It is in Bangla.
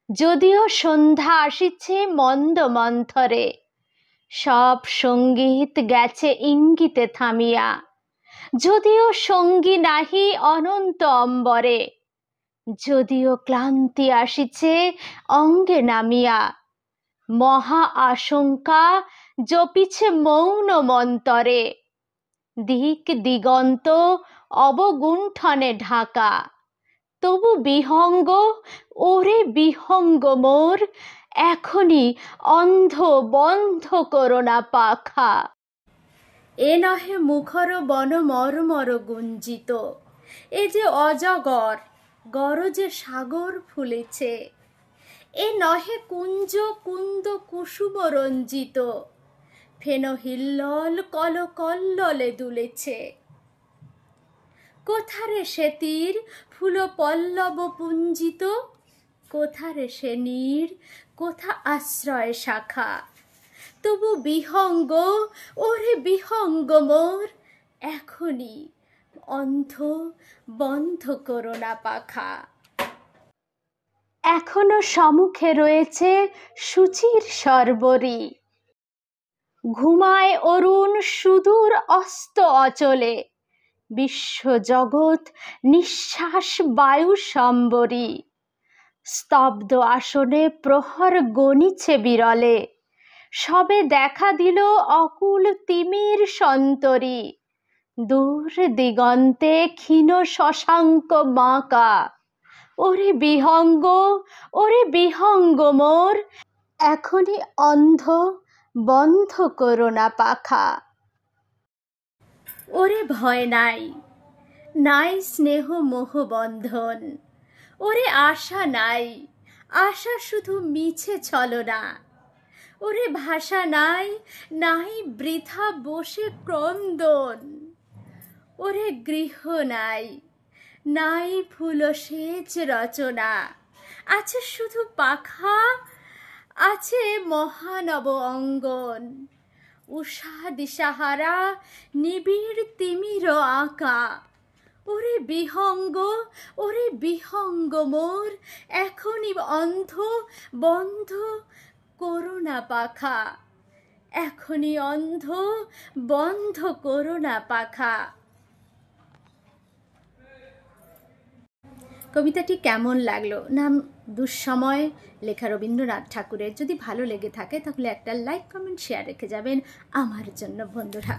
যদিও সন্ধ্যা আসিছে মন্দ মন্থরে, সব সঙ্গীত গেছে ইঙ্গিতে থামিয়া। যদিও সঙ্গী নাহি অনন্ত অম্বরে, যদিও ক্লান্তি আসিছে অঙ্গে নামিয়া। মহা আশঙ্কা জপিছে মৌন মন্তরে, দিক দিগন্ত অবগুণ্ঠনে ঢাকা। তবু বিহঙ্গ, ওরে বিহঙ্গ মোর, এখনই অন্ধ বন্ধ করো না পাখা। এ নহে মুখর বন মর্মর গুঞ্জিত, এ যে অজগর গরজে সাগর ফুলেছে। এ নহে কুঞ্জ কুন্দ কুসুম রঞ্জিত, ফেন হিল্লল কল কল্ললে দুলেছে। কোথারে সে তীর ফুল পল্লব পুঞ্জিত, কোথারে সে নীড় কোথা আশ্রয় শাখা। তবু বিহঙ্গ, ওরে বিহঙ্গ মোর, এখনই অন্ধ বন্ধ করো না পাখা। এখনো সম্মুখে রয়েছে সূচির সর্বরী, ঘুমায় অরুণ সুদূর অস্ত অচলে। বিশ্বজগৎ নিঃশ্বাস বায়ু সম্বরী, স্তব্ধ আসনে প্রহর গণিছে বিরলে। সবে দেখা দিল অকুল তিমির সন্তরী, দূর দিগন্তে ক্ষীণ শশাঙ্ক বাঁকা। ওরে বিহঙ্গ, ওরে বিহঙ্গ মোর, এখনই অন্ধ বন্ধ করো না পাখা। ওরে ভয় নাই, নাই স্নেহ মোহ বন্ধন। ওরে আশা নাই, আশা শুধু মিছে ছলনা। ওরে ভাষা নাই, নাই বৃথা বসে ক্রন্দন। ওরে গৃহ নাই, নাই ফুল সেচ রচনা। আছে শুধু পাখা, আছে মহানব অঙ্গন। উষা দিশাহারা নিবিড় তিমির আঁকা। ওরে বিহঙ্গ, ওরে বিহঙ্গ মোর, এখনই অন্ধ বন্ধ করো না পাখা। এখনই অন্ধ বন্ধ করো না পাখা। কবিতাটি কেমন লাগলো? নাম দুঃসময়, লেখা রবীন্দ্রনাথ ঠাকুরের। যদি ভালো লেগে থাকে তাহলে একটা লাইক কমেন্ট শেয়ার রেখে যাবেন আমার জন্য বন্ধুরা।